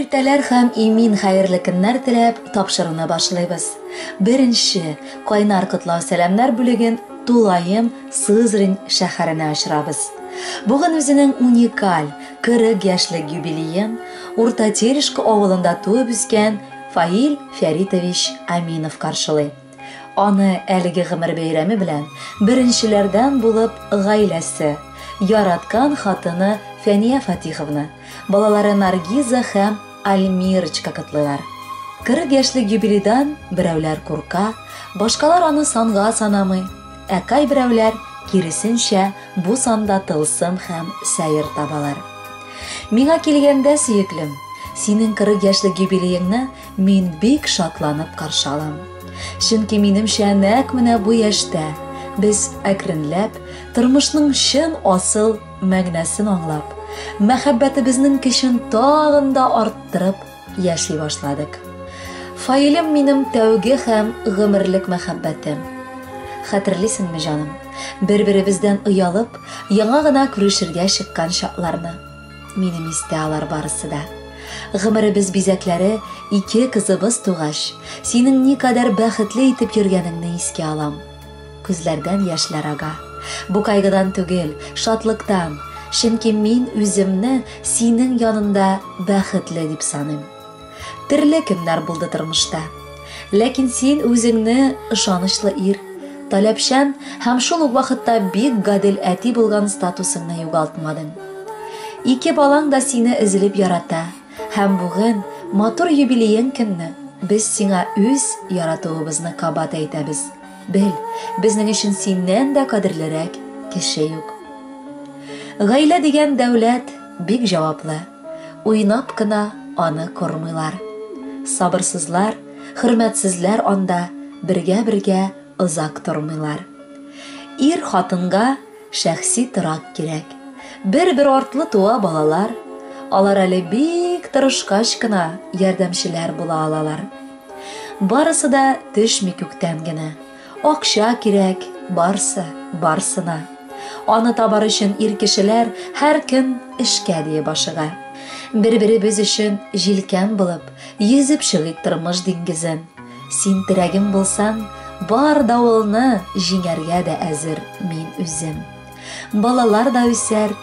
Иртәләр һәм имин хәерле көннәр теләп тапшыруны башлыйбыз. Беренче кайнар котлау сәламнар бүлеген Тулайым Сызрань шәһәренә ашырабыз. Бүген үзенең уникаль 40 яшьлек юбилеен Урта Терешка авылында туып үскән Фаил Фәритович Аминов каршылый. Аны әлеге гомер бәйрәме белән беренчеләрдән булып гаиләсе, яраткан хатыны Фәния Фатиховна, балалары Наргиза һәм Альмирочка котлыйлар. 40 яшьлек юбилейдан берәүләр курка, башкалар аны санга санамый, ә кайберәүләр киресенчә бу санда тылсым һәм сәер табалар. Миңа килгәндә, сөеклем, синең 40 яшьлек юбилееңне мин бик шатланып каршы алам. Чөнки минемчә нәкъ менә бу яшьтә без әкренләп тормышның чын асыл мәгънәсен аңлап, мәхәббәтебезнең көчен тагын да арттырып яши башладык. Фаилем минем тәүге һәм гомерлек мәхәббәтем. Хәтерлисеңме, җаным, бер-беребездән оялып, яңа гына күрешергә чыккан чакларны? Минем истә алар барысы да. Гомеребез бизәкләре 2 кызыбыз тугач, синең никадәр бәхетле итеп йөргәнеңне искә алам. Күзләрдән яшьләр ага. Бу кайгыдан түгел, шатлыктан, чөнки мин үземне синең янында бәхетле дип саныйм. Төрле көннәр булды тормышта, ләкин син үзеңне ышанычлы ир, таләпчән һәм шул ук вакытта бик гадел әти булган статусыңны югалтмадың. 2 балаң да сине эзелеп ярата, һәм бүген матур юбилеең көнне без сиңа үз яратуыбызны кабат әйтәбез. Бел, безнең өчен синнән дә кадерлерәк кеше юк. Гаилә дигән дәүләт бик җаваплы. Уйнап кына аны кормыйлар. Сабырсызлар, хөрмәтсезләр анда бергә-бергә озак тормыйлар. Ир хатынга шәхси торак кирәк. Бер-бер артлы туа балалар, алар әле бик тырышкач кына ярдәмчеләр була алалар. Барысы да төшми күктән генә. Акча кирәк, барсына. Аны табар өчен ир кешеләр һәр көн эшкә дие башыга. Бер-беребез өчен җилкән булып, йөзеп чыгыйк тормыш диңгезен. Син терәгем булсаң, бар давылны җиңәргә дә әзер мин үзем. Балалар да үсәр,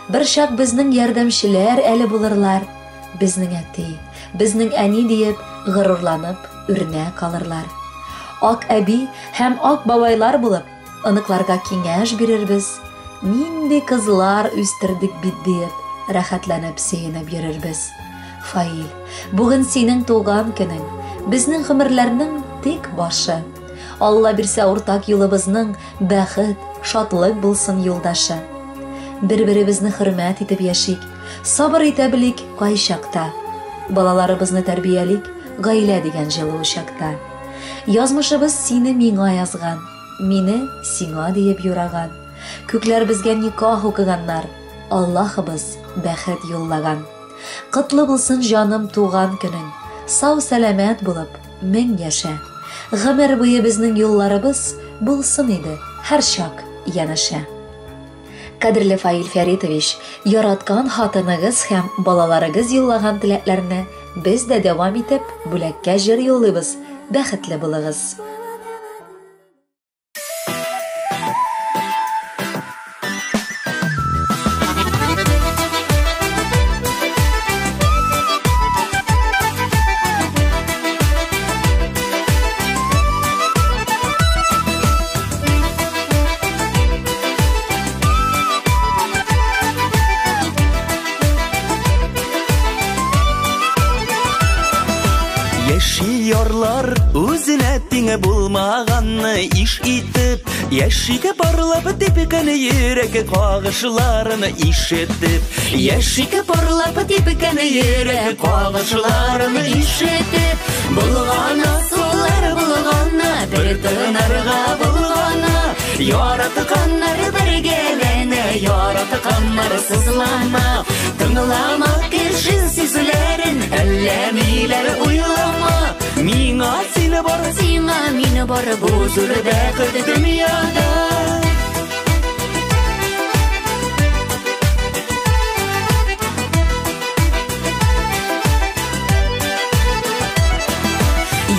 бер чак безнең ярдәмчеләр әле булырлар. Безнең әти, безнең әни диеп горурланып үрнәк алырлар. Ак әби һәм ак бабайлар булып,ыныкларга киңәш бирербез. Нинди кызлар үстердек бит диеп, рәхәтләнеп сөенеп йөрербез. Фаил, бүген синең туган көнең, безнең гомерләрнең тик башы. Алла бирсә уртак юлыбызның бәхет, шатлык булсын юлдашы. Бер-беребезне хөрмәт итеп яшик, сабыр итә белик кай чакта. Балаларыбызны тәрбиялик, гаилә дигән җылы учакта. Язмышыбыз сине миңа язган, мине сиңа диеп юраган. Күкләр безгә никах укыганнар, Аллаһыбыз бәхет юллаган. Котлы булсын җаным туган көнең, сау сәламәт булып, мең яшә. Гомер буе безнең юлларыбыз булсын иде һәр чак янәшә. Кадерле Фаил Фәритович, яраткан хатыныгыз һәм балаларыгыз юллаган теләкләрне без дә дәвам итеп бүләккә җыр юллыйбыз. Бәхетле булыгыз. Ярлар үзенә тиңе булмаганны иш итеп, яшигә барлап типкәне йөрәге кагышларын ишетеп, яшигә барлап типкәне йөрәге кагышларын ишетеп, булганы сулар булганы, бер тынарга булганы, яратканнар бергәләнә, яратканнар сызлана, тыңлама кеше сүзләрен, әллә ниләр уйлама. Миңа сине бар, сиңа мине бар, бу зур бәхет дөньяда.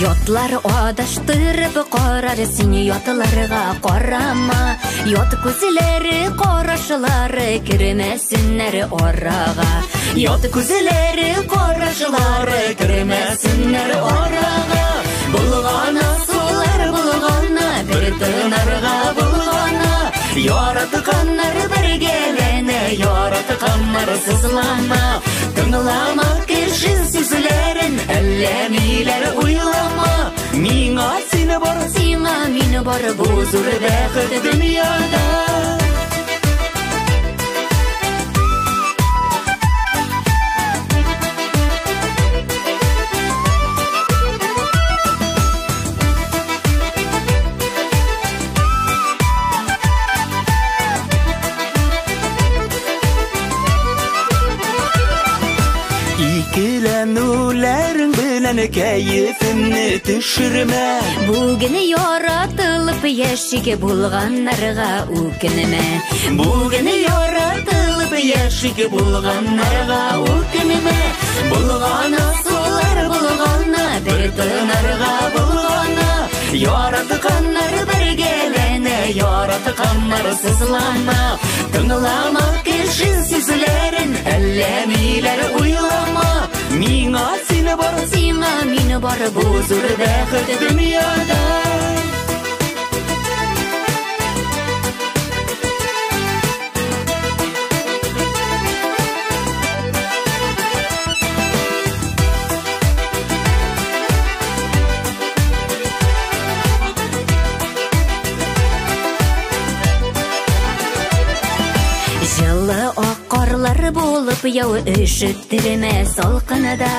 Yotlар adaştırıp qarar seni yotlarga qarama. Yot күзләре qarашылары kirmesinler oraga. Yot күзләре qarашылары kirmesinler oraga. Bulgana sular bulgana bir tınarga bulgana. Yaratkanlar birgelene yaratkanlar sızlama. Tınlama kişin süzlerin ellemiler uylama. Mina seni bar sina mini bar bu zor baqit dünyada. İkilenülerin bilen keyfimni düşürme. Bugün yaratılıp yaşık bulganlarga ukinme. Bugün yaratılıp yaşık bulganlarga ukinme. Bulgana sular bulgana bir tınarga bulgana. Yaratkanlar birgelene yaratkanlar sızlama. Tınlama kişin süzlerin ellemiler uylama. Mina seni bar Sina mini bar bu zor baqit dünyada. Жылы аққарлар болып яу үшіттірме салқынада.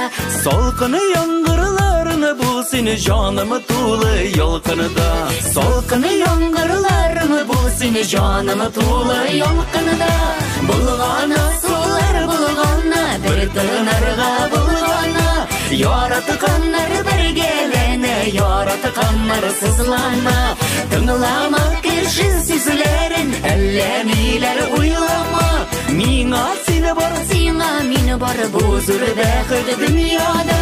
Salkını yangırlarını bu seni canımı tuğlu yolkınıda. Salqını yağmurlarımı bu seni canımı tuğlu yolqınıda. Bulgana sular bulgana bir tınarga bulgana. Yaratkanlar birgelene yaratkanlar sızlama. Tınlama kişin süzlerin ellemiler uylama. Mina seni bar Sina mini bar bu zor baqit dünyada.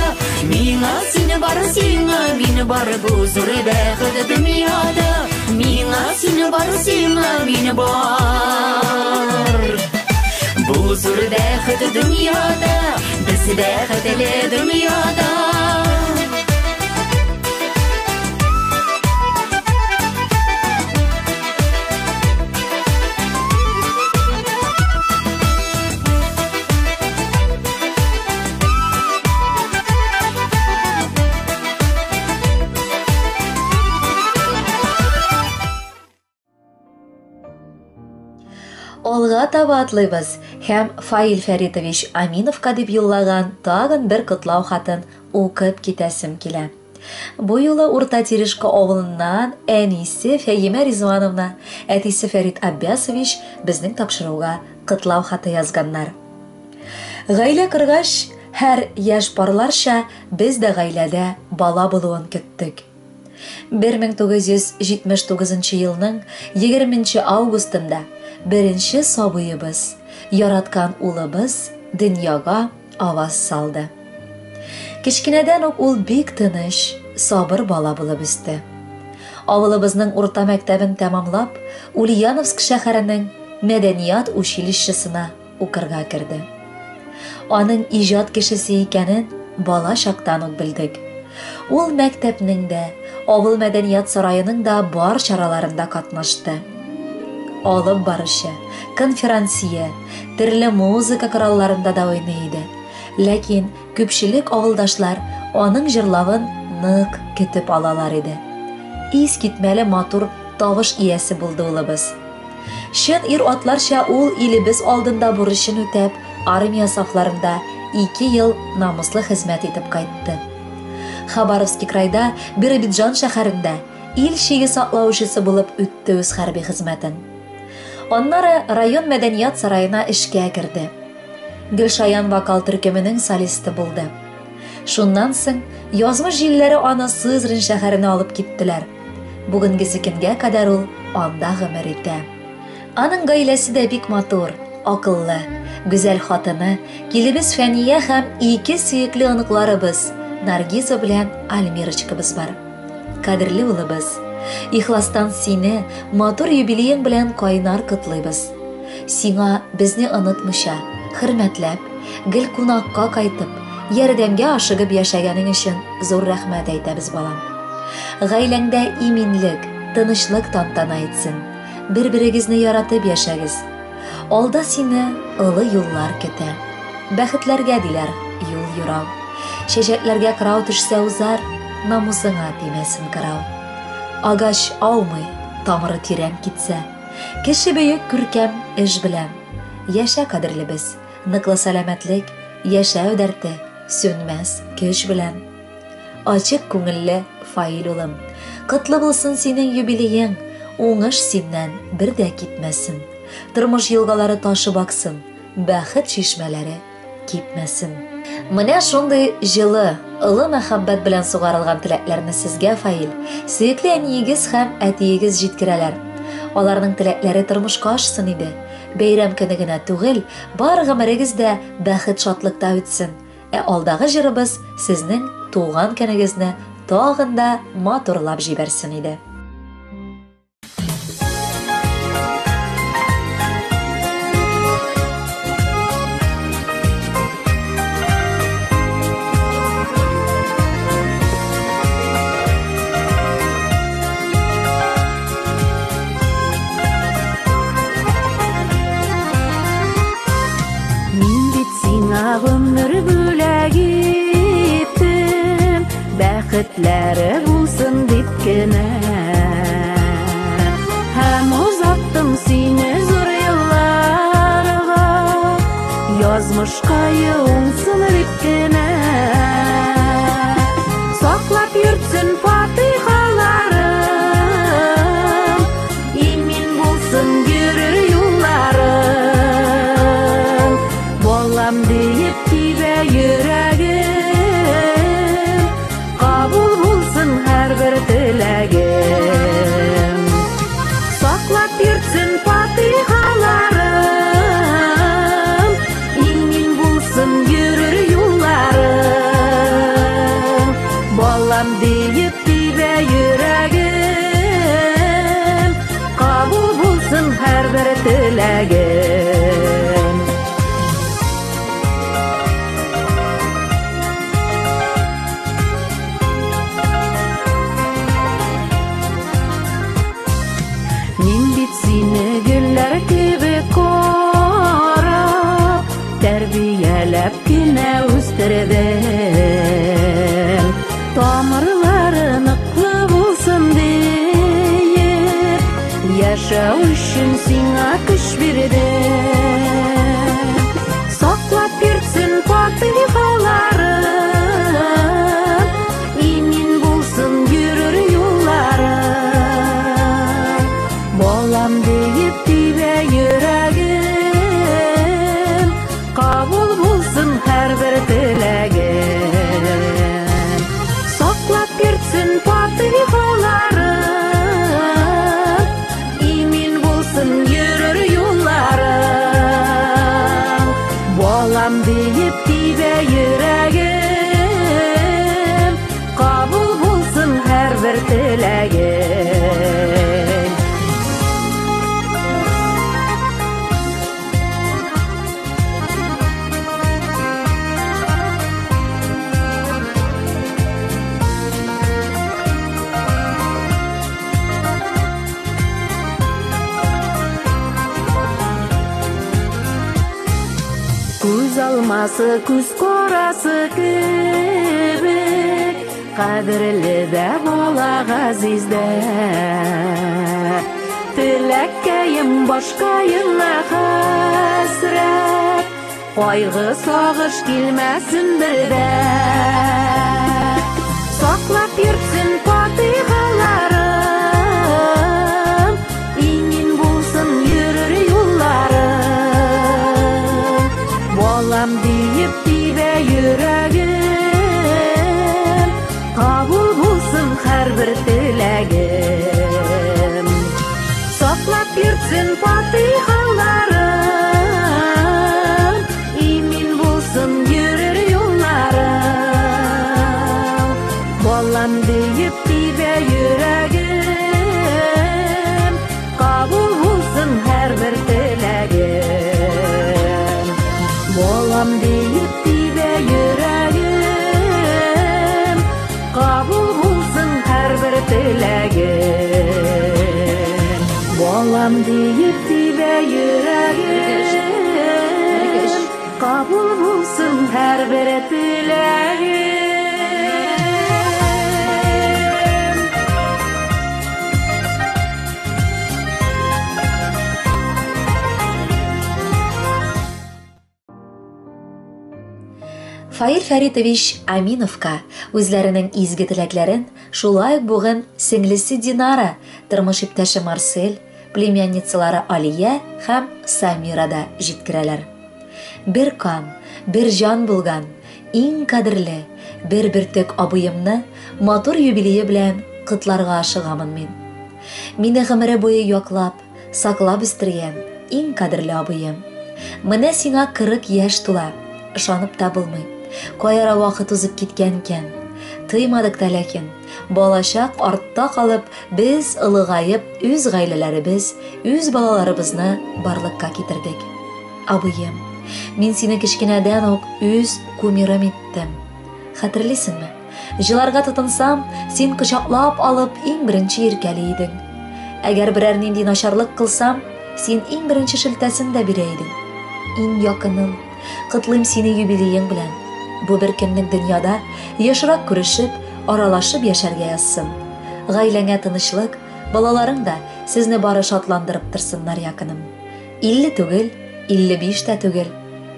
Mina seni bar sina mini bar bu zor baqit dünyada. Mina seni bar sina mini bar bu zor baqit dünyada. Biz baqitli dünyada. Алга таба атлыйбыз һәм Фаил Фәритович Аминовка дип юллаган тагын бер котлау хатын укып китәсем килә. Бу юлы Урта Терешка авылыннан әнисе Фәйимә Ризвановна, әтисе Фәрит Аббасович безнең тапшыруга котлау хаты язганнар. Гаилә кыргач, һәр яшь парларча без дә гаиләдә бала булуын көттек. 1979 елның 20 августында беренче сабыебыз, яраткан улыбыз дөньяга аваз салды. Кичкенәдән үк ул бик тыныч, сабыр бала булып үсте. Авылыбызның урта мәктәбен тәмамлап, Ульяновск шәһәренең мәдәният училищесына укырга керде. Аның иҗат кешесе икәнен бала чактан ук белдек. Ул мәктәпнең дә, авыл мәдәният сарайының да бар чараларында катнашты. Алып барышы, конферансия, төрле музыка коралларында да уйный иде. Ләкин күпчелек авылдашлар аның җырлавын нык көтеп алалар иде. Ис китмәле матур тавыш иясе булды улыбыз. Шын ир-атларча ул илебез алдында бурычын үтәп, армия сафларында 2 ел намуслы хезмәт итеп кайтты. Хабаровский крайда Биробиджан шәһәрендә ил чиге саклаучысы булып үтте үз хәрби хезмәтен. Аннары район мәдәният сарайына эшкә керде. Гөлшаян вокал төркеменең солисты булды. Шуннан соң язмыш җилләре аны Сызрань шәһәренә алып киттеләр. Бүгенге көнгә кадәр ул анда гомер итә. Аның гаиләсе дә бик матур, акыллы, гүзәл хатыны, килебез Фәния һәм 2 сөекле оныкларыбыз Наргиза белән Альмирочкабыз бар. Кадерле улыбыз, ихластан сине матур юбилеең белән кайнар котлыйбыз. Сиңа безне онытмыйча, хөрмәтләп, гел кунакка кайтып, ярдәмгә ашыгып яшәгәнең өчен зур рәхмәт әйтәбез, балам. Гаиләңдә иминлек, тынычлык тантана итсен. Бер-берегезне яратып яшәгез. Алда сине олы юллар көтә. Бәхетләргә диләр юл юрау. Чәчәкләргә кырау төшсә узар, намусыңа тимәсен кырау. Агач аумый, тамыры тирән китсә. Кеше бөек күркәм эш белән. Яшә кадерлебез, ныклы сәламәтлек, яшәү дәрте, сүнмәс көч белән. Ачык күңелле Фаил улым, котлы булсын синең юбилеең, уңыш синнән бер дә китмәсен. Тормыш елгалары ташып аксын, бәхет чишмәләре кипмәсен. Менә шундый җылы, олы мәхәббәт белән сугарылган теләкләрне сезгә, Фаил, сөекле әниегез һәм әтиегез җиткерәләр. Аларның теләкләре тормышка ашсын иде. Бәйрәм көне генә түгел, бар гомерегез дә бәхет шатлыкта үтсен. Алдагы җырыбыз сезнең туган көнегезне тагын да матурлап җибәрсен иде. Гомер бүләк иттем, бәхетләре булсын дип кенә. Һәм узаттым сине зур елларга, язмышка юлсын дип кенә. Саклап йөртсен фатихаларым, имин булсын йөрер юлларым. Балам диеп тибә йөрәгем, кабул булсын һәрбер теләгем. Саклап йөртсен фатихаларым, имин булсын йөрер юлларым. Балам диеп тибә йөрәгем, кабул булсын һәрбер теләгем. Гөлләр кебек карап, тәрбияләп кенә үстердем. Тамырлары ныклы булсын диеп, яшәү өчен сиңа көч бирдем. Саклап йөртсен фатихаларым, имин булсын йөрер юлларым. Балам диеп тибә йөрәгем, кабул булсын һәрбер теләгем. Саклап йөртсен фатихаларым, имин булсын йөрер юлларым. Балам диеп тибә йөрәгем, кабул булсын һәрбер теләгем. Күз алмасы, күз корасы кебек, кадерле дә бала газиздә. Теләккәем башкаеңа хәсрәт, кайгы сагыш килмәсен бердә. Саклап йөртсен фатихаларым, имин булсын йөрер юлларым. Балам диеп тибә йөрәгем, кабул булсын һәрбер теләгем. Саклап йөртсен фатихаларым, имин булсын йөрер юлларым. Bolam deyip dibe yüreğim, kabul bulsun her bir dileğim. Bolam deyip dibe yüreğim, kabul bulsun her bir dileğim. Bolam deyip dibe yüreğim, kabul bulsun her bir dileğim. Фаил Фәритович Аминовка үзләренең изге теләкләрен шулай ук бүген сеңлесе Динара, тормыш иптәше Марсель, племянницалары Алия һәм Самира да җиткерәләр. Бер кан, бер җан булган, иң кадерле, бер бөртек абыемны матур юбилее белән котларга ашыгамын мин. Мине гомере буе яклап, саклап үстергән иң кадерле абыем. Менә сиңа 40 яшь тула, ышанып та булмый. Каяра вакыт узып киткән икән. Тыймадык та ләкин, балачак артта калып, без ылыгаеп, үз гаиләләребез, үз балаларыбызны барлыкка китердек. Абыем, мин сине кичкенәдән үк үз кумирым иттем. Хәтерлисеңме? Җыларга тотынсам, син кочаклап алып иң беренче иркәли идең. Әгәр берәр нинди начарлык кылсам, син иң беренче шелтәсен дә бирә идең. Иң якыным, котлыйм сине юбилеең белән. Бу бер көнлек дөньяда яшрак күрешеп, аралашып яшәргә язсын. Гаиләңә тынычлык, балаларың да сезне бары шатландырып торсыннар, якыным. 50 түгел, 55 тә түгел,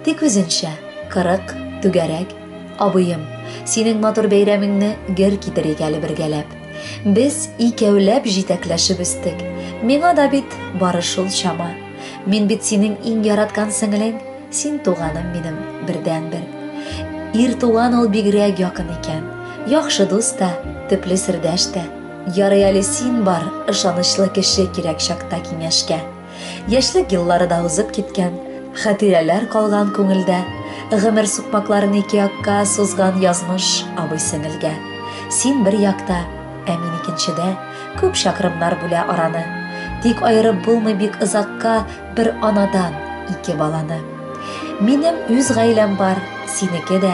тик үзенчә 40 түгәрәк. Абыем, синең матур бәйрәмеңне гер китерик әле бергәләп. Без икәүләп җитәкләшеп үстек. Миңа да бит бары шул чама. Мин бит синең иң яраткан сеңлең, син туганым минем бердән-бер. Ир туган ул бигрәк якын икән. Яхшы дус та, төпле сердәш тә. Ярый әле син бар, ышанычлы кеше кирәк чакта киңәшкә. Яшьлек еллары да узып киткән, хатирәләр калган күңелдә. Гомер сукмакларын ике якка сузган язмыш абый сеңелгә. Син бер якта, ә мин икенчедә, күп чакрымнар бүлә араны. Тик айырып булмый бик озакка бер анадан ике баланы. Минем үз гаиләм бар, синеке дә,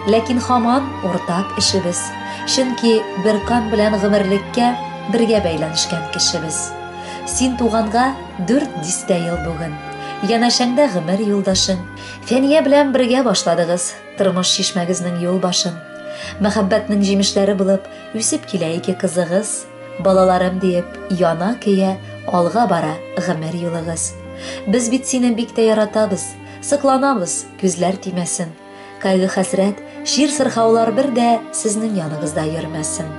ләкин һаман уртак эшебез. Чөнки бер кан белән гомерлеккә бергә бәйләнешкән кешебез. Син туганга 4 дистә ел бүген. Янәшәңдә гомер юлдашың. Фәния белән бергә башладыгыз тормыш чишмәгезнең юл башын. Мәхәббәтнең җимешләре булып үсеп килә ике кызыгыз. Балаларым диеп яна көя, алга бара гомер юлыгыз. Без бит сине бик тә яратабыз, сыкланабыз, күзләр тимәсен. Кайгы хәсрәт, шир сырхаулар бер дә сезнең яныгызда йөрмәсен.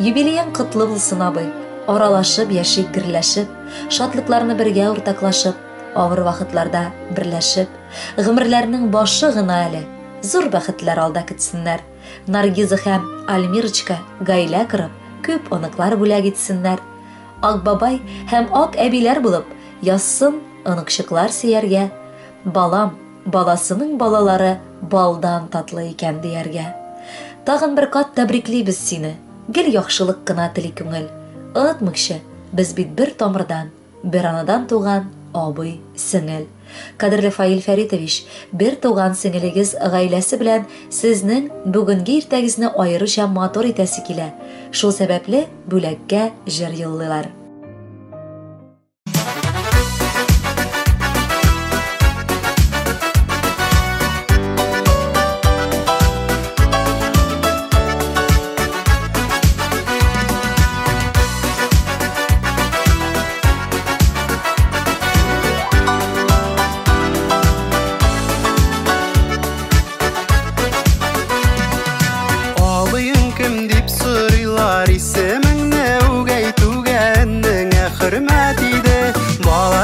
Юбилеең котлы булсын, абый. Аралашып, яшик, гирләшеп, шатлыкларны бергә уртаклашып, авыр вакытларда берләшеп, гомерләрнең башы гына әле зур бәхетләр алда көтсеннәр. Наргиза һәм Альмирочка гаилә корып, күп оныклар бүләк итсеннәр. Ак бабай һәм ак әбиләр булып, яссын оныкчыклар сөяргә. Балам, баласының балалары балдан татлы икән дияргә. Тагын бер кат тәбриклибез сине. Гел яхшылык кына тели күңел. Онытмыкчы, без бит бер тамырдан, бер анадан туган абый, сеңел. Кадерле Фаил Фәритович, бер туган сеңелегез гаиләсе белән сезнең бүгенге иртәгезне аеруча матур итәсе килә. Шул сәбәпле бүләккә җыр юллыйлар.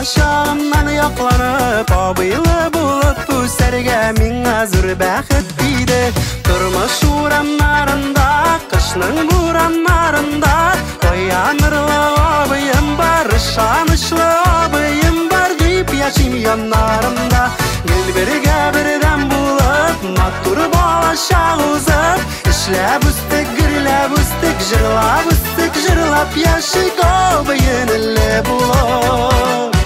Шамнан якланып, абыйлы булып үсәргә миңа зур бәхет тиде. Тормыш урамнарында, кышның бураннарында, каянырлы абыем бар, ышанычлы абыем бар дип яшим яннарымда. Гел бергә бердәм булып, матур балачак узып, эшләп үстек гөрләп үстек, җырлап яшик абыйынлы булып.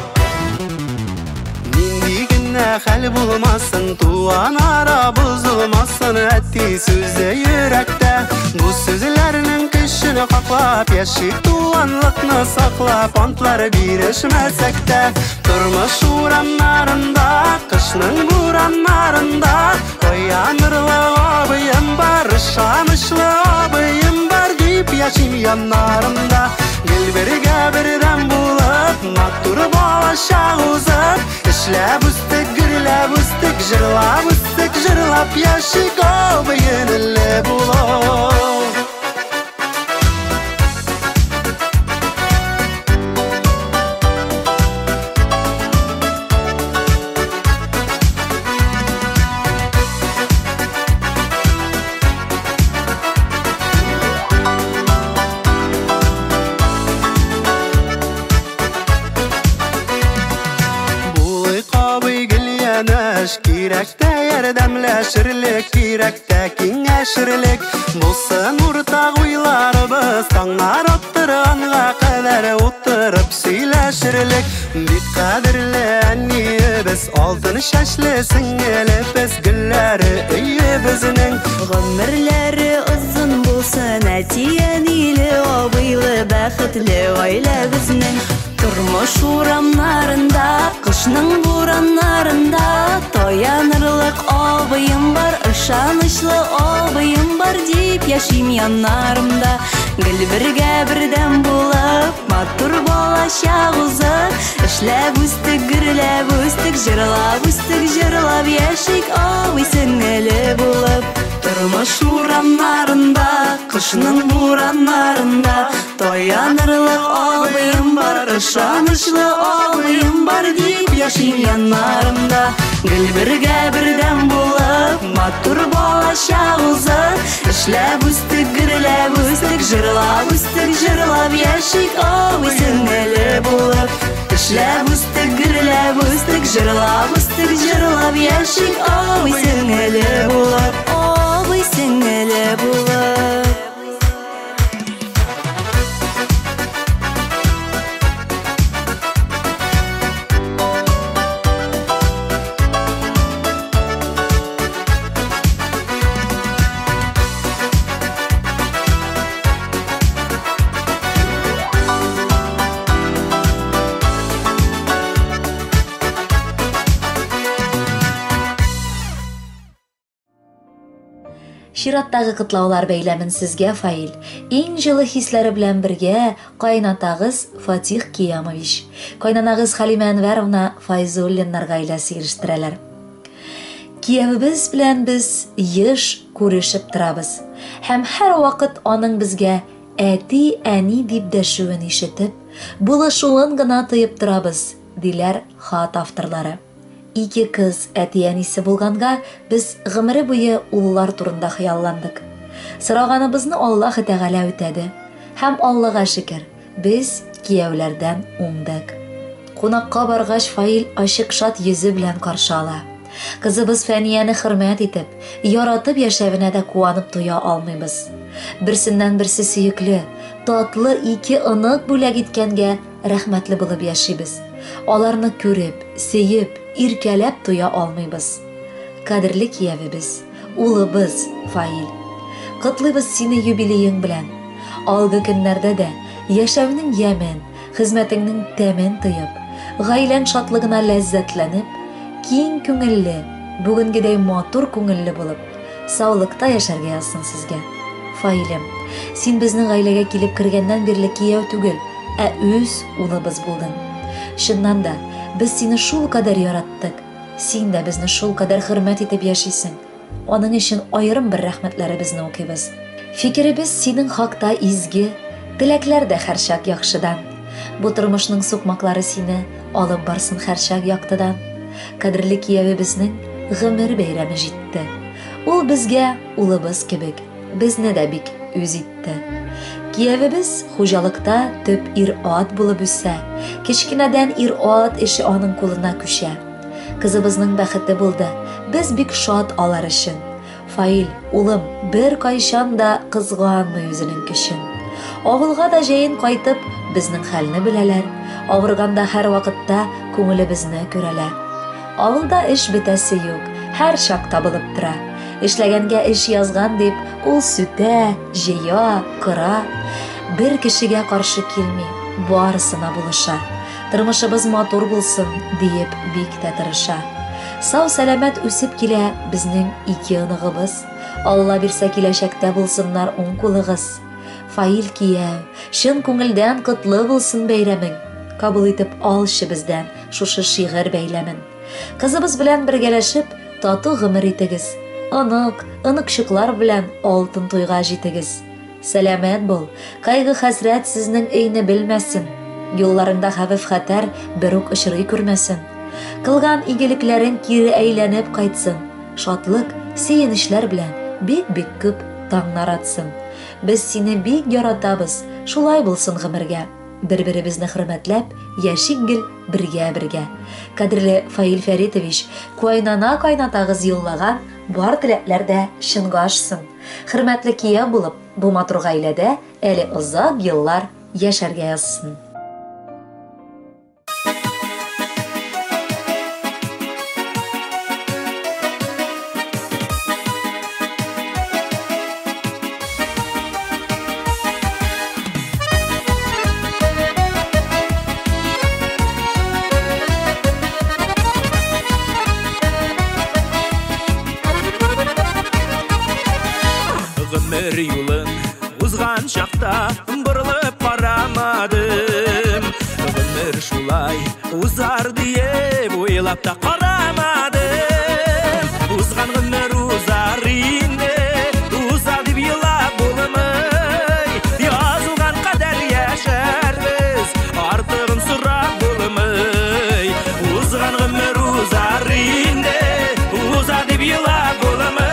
Нинди генә хәл булмасын, туган ара бозылмасын, әти сүзе йөрәктә. Бу сүзләрнең көчен каплап, яшик туганлыкны саклап, антлар бирешмәсәк тә. Тормыш урамнарында, кышның бураннарында, оянырлы абыем бар, ышанычлы абыем бар, дип яшим яннарымда. Гөлбергә бердәм булып, матур балачак узып, эшләп үстек, гөрләп үстек, җырлап яшик абыйынлы булып. Кирәктә ярдәмләшерлек, кирәктә киңәшерлек, булсын уртак уйларыбыз, таңнар аттырганга кадәр утырып сөйләшерлек. Бик кадерле әниебез, алтын чәчле сеңелебез, гөлләре өебезнең. Гомерләре озын булсын, әти-әниле, абыйлы, бәхетле гаиләбезнең. Тормыш урамнарында, кышның бураннарында, тоянырлык абыем бар, ышанычлы абыем бар, дип яшим яннарымда. Гөлбергә бердәм булып, матур балачак узып, эшләп үстек, гөрләп үстек, җырлап яшик абый сеңеле булып. Тормыш урамнарында, кышның бураннарында, тоянырлык абыем бар, ышанычлы абыем бар, дип яшим яннарымда. Гөлбергә бердәм булып, матур балачак узып, эшләп үстек, гөрләп үстек, җырлап яшик абый сеңеле булып. Эшләп үстек, гөрләп үстек, җырлап яшик абый сеңеле булып. Абый сеңеле булып. Чираттагы кытлаулар бәйләмен сезгә Фаил. Иң җылы хисләре белән бергә кайнатагыз Фатих Киямович, кайнанагыз Халима Әнвәровна Файзуллиннар гаиләсе ирештерәләр. Киявебез белән без еш күрешеп торабыз. Һәм һәр вакыт аның безгә әти, әни дип дәшүен ишетеп, булышуын гына тыеп торабыз, диләр хат авторлары. Ике кыз әти-әнисе булганга, без гомере буе уллар турында хыялландык. Сораганыбызны Аллаһ Тәгалә үтәде. Һәм Аллаһка шөкер, без кияүләрдән уңдык. Кунакка баргач, Фаил ачык шат йөзе белән каршы ала. Кызыбыз Фәнияне хөрмәт итеп, яратып яшәвенә дә куанып туя алмыйбыз. Берсеннән-берсе сөекле, татлы ике ынык бүләк иткәнгә рәхмәтле булып яшибез. Аларны күреп, сөеп, иркәләп туя алмыйбыз. Кадерле киявебез, улыбыз Фаил. Котлыйбыз сине юбилеең белән. Алгы көннәрдә дә яшәүнең ямен, хезмәтеңнең тәмен тыеп, гаиләң шатлыгына ләззәтләнеп, киң күңелле, бүгенгедәй матур күңелле булып, саулыкта яшәргә язсын сезгә. Фаилем, син безнең гаиләгә килеп кергәннән бирле кияү түгел, ә үз улыбыз булдың. Шуннан да без сине шул кадәр яраттык, син дә безне шул кадәр хөрмәт итеп яшисең. Аның өчен аерым бер рәхмәтләребезне укыйбыз. Фикеребез синең хакта изге, теләкләр дә һәрчак яхшыдан. Бу тормышның сукмаклары сине алып барсын һәрчак яктыдан. Кадерле киявебезнең гомер бәйрәме җитте. Ул безгә улыбыз кебек, безне дә бик үз итте. Киявебез хуҗалыкта төп ир-ат булып үсә. Кечкенәдән ир-ат эше аның кулына күчә. Кызыбызның бәхете булды. Без бик шат алар өчен. Фаил, улым, бер кайчан да кызганмый үзенең көчен. Авылга да җәен кайтып, безнең хәлне беләләр. Авырганда һәр вакытта күңелебезне күрәләр. Авылда эш бетәсе юк, һәр чак табылып тора. Эшләгәнгә эш язган дип, ул сүтә, җыя, кыра. Бер кешегә каршы килми, барысына булыша. Тормышыбыз матур булсын диеп бик тә тырыша. Сау сәламәт үсеп килә безнең ике оныгыбыз. Алла бирсә киләчәктә булсыннар уң кулыгыз. Фаил кияү, чын күңелдән котлы булсын бәйрәмең. Кабул итеп алчы бездән шушы шигырь бәйләмен. Кызыбыз белән бергәләшеп, тату гомер итегез. Ынык-чыклар белән алтын туйга җитегез. Сәламәт бул, кайгы-хәсрәт сезнең өйне белмәсен. Юлларында хәвеф-хәтәр бер үк очрый күрмәсен. Кылган игелекләрең кире әйләнеп кайтсын. Шатлык, сөенечләр белән бик-бик күп таңнар атсын. Без сине бик яратабыз, шулай булсын гомергә. Бер-беребезне хөрмәтләп, яшик гел бергә-бергә. Кадерле Фаил Фәритович, кайнатагыз юллаган бар теләкләр дә чынга ашсын. Хөрмәтле кияү булып, бу матур гаиләдә әле озак еллар яшәргә язсын. Гомер юлын узган чакта борылып карамадым. Гомер шулай узар диеп уйлап та карамадым. Узган гомер узар инде, узар дип елап булмый. Язылган кадәр яшәрбез, артыгын сорап булмый. Узган гомер узар инде, узар дип елап булмый.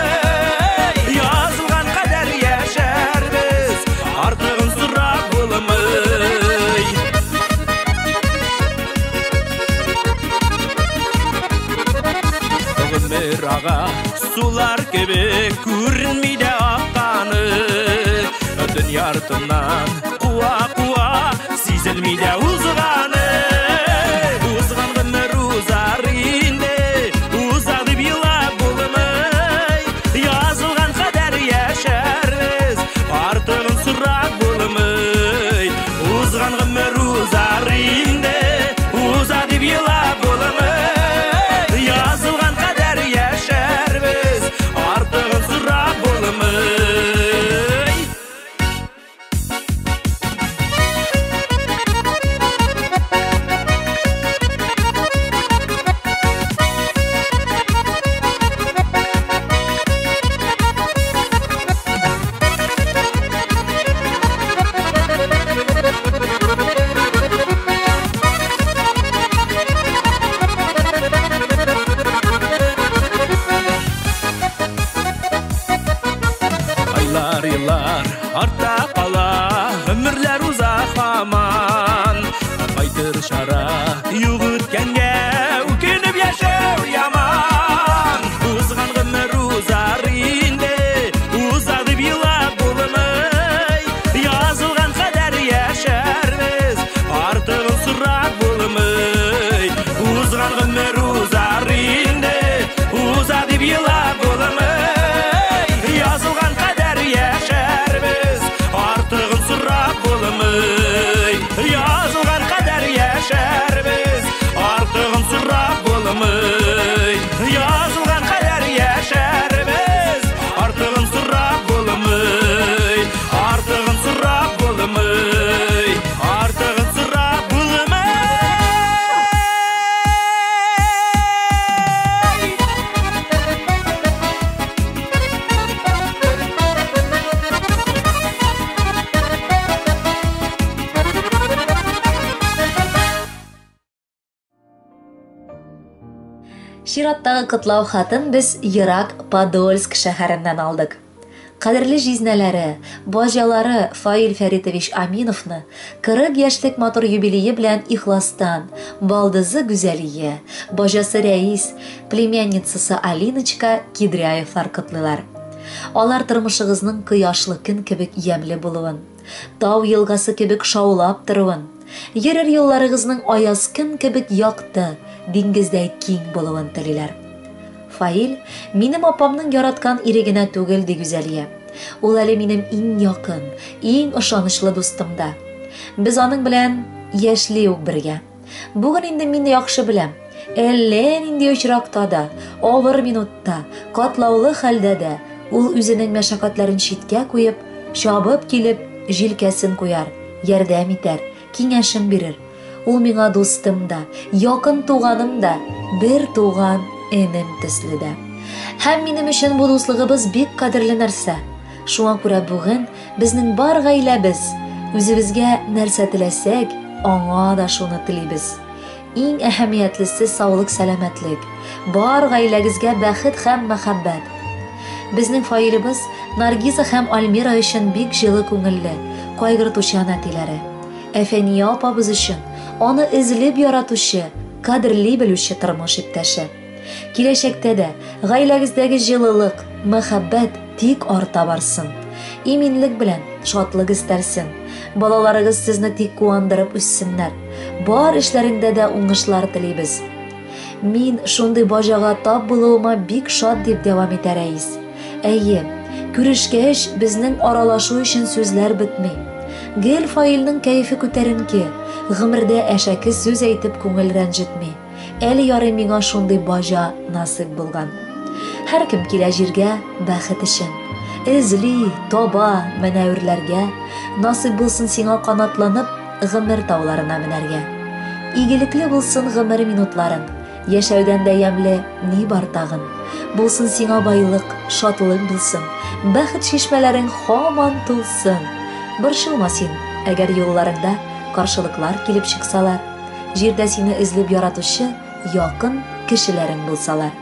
Sular gibi күренми дә акканы, дөнья артыннан куа-куа сизелми дә узганы. Узган гомер узар инде, узар дип елап булмый. Язылган кадәр яшәрбез, артыгын сорап булмый. Узган гомер узар инде, узар дип елап булмый. Yıllar артта кала, ömürler uzak aman. Кайтыр шара юк үткәнгә, үкенеп яшәү яман. Узган гомер узар инде, узар дип елап булмый. Язылган кадәр яшәрбез, артыгын сорап булмый. Узган гомер узар инде, узар дип елап булмый. Язылган кадәр яшәрбез, артыгын сорап булмый. Язылган кадәр яшәрбез, артыгын сорап булмый. Артыгын сорап булмый. Артыгын сорап булмый. Чираттагы котлау хатын без ерак Подольск шәһәреннән алдык. Кадерле җизнәләре, баҗалары Фаил Фәритович Аминовны 40 яшьлек матур юбилее белән ихластан, балдызы Гүзәлия, баҗасы Рәис, племянницасы Алиночка Кидряевлар котлыйлар. Алар тормышыгызның кояшлы көн кебек ямьле булуын, тау елгасы кебек шаулап торуын, йөрер юлларыгызның аяз көн кебек якты, диңгездәй киң булуын телиләр. Фаил минем апамның яраткан ире генә түгел ди Гүзәлия. Ул әле минем иң якын, иң ышанычлы дустым да. Без аның белән яшьли ук бергә. Бүген инде мин яхшы беләм. Әллә нинди очракта да, авыр минутта, катлаулы хәлдә дә ул үзенең мәшәкатьләрен читкә куеп, чабып килеп, җилкәсен куяр, ярдәм итәр, киңәшен бирер. Ул миңа дустым да, якын туганым да, бер туган энем төсле дә. Һәм минем өчен бу дуслыгыбыз бик кадерле нәрсә. Шуңа күрә бүген безнең бар гаиләбез үзебезгә нәрсә теләсәк, аңа да шуны телибез. Иң әһәмиятлесе саулык, сәламәтлек. Бар гаиләгезгә бәхет һәм мәхәббәт. Безнең фаилыбыз Наргиза һәм Альмира өчен бик җылы күңелле, кайгыртучы әтиләре. Әфәния апабыз өчен аны эзлеп яратучы, кадерле белүче тормыш иптәше. Киләчәктә дә гаиләгездәге җылылык, мәхәббәт тик арта барсын. Иминлек белән шатлык истәрсен. Балаларыгыз сезне тик куандырып үссеннәр. Бар эшләрендә дә уңышлар телибез. Мин шундый бажага тап булуыма бик шат дип дәвам итә Рәис. Әйе, күрешкәч безнең аралашу өчен сүзләр бетми. Гел Фаилның кәефе күтәренке, гомердә әшәке сүз әйтеп күңел рәнҗетми. Әле ярый миңа шундый бажа насыйп булган. Һәр кем килә җиргә бәхет өчен. Эзли, таба, мәнәверләргә, насыйп булсын сиңа канатланып, гомер тауларына менәргә. Игелекле булсын гомер минутларың, яшәүдән дә ямьле ни бар тагын. Булсын сиңа байлык, шатлык булсын, бәхет чишмәләрең һаман тулсын. Борчылма син, әгәр юлларыңда каршылыклар килеп чыксалар, җирдә сине эзлеп яратучы якын кешеләрең булсалар.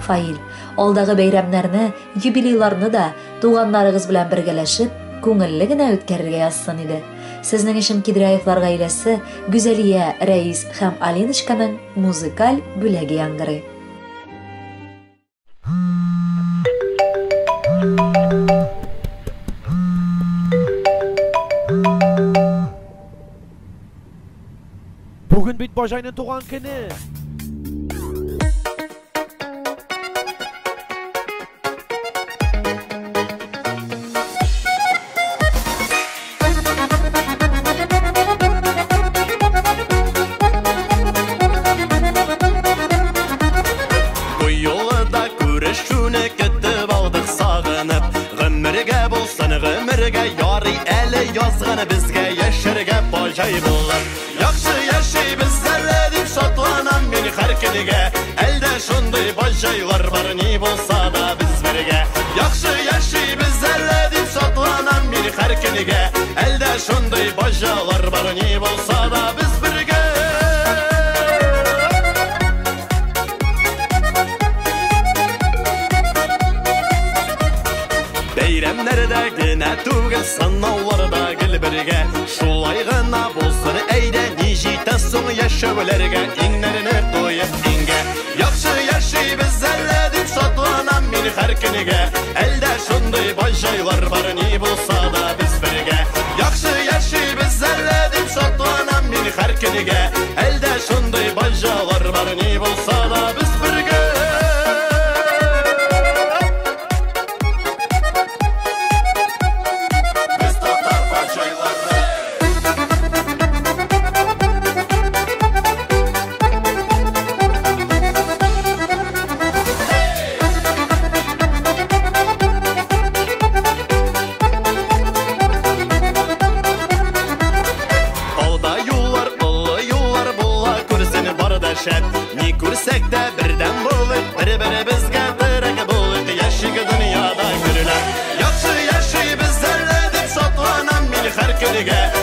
Фаил, алдагы бәйрәмнәрне, юбилейларны да туганнарыгыз белән бергәләшеп, күңелле генә үткәрергә язсын иде. Сезнең өчен Кидраевлар гаиләсе, Гүзәлия, Рәис һәм Алиночканың музыкаль бүләге яңгырый. Бүген бит бажайның туган көне. Yazgını bizge yaşırge bacay bulur. Yaxşı yaşaybiz zərrə dip şatlanan meni xərkədigə. Əldə şunday bacaylar var ni bolsa da biz vergə. Yaxşı yaşaybiz zərrə dip şatlanan meni xərkədigə. Əldə şunday bacaylar var ni bolsa da biz vergə. Beyramlarda gene tugel sanavlarda gel birge. Şulay gana bolsun eyde nijita son yaşavlarga inlerini koyup inge. Yaxşı yaşaybiz zərrə dip şatlanan meni xərkiniga. Əldə şunday bajaylar var ni bolsa da biz birge. Yaxşı yaşaybiz zərrə dip şatlanan meni xərkiniga. Əldə şunday bajaylar var ni bolsa da biz birge. Ni kursek de birden bulut, bir bizge direk bulut. Yaşıgı dünyada görülen. Yaxşı yaşaybiz zərrə dip şatlanan meni xərkiniga.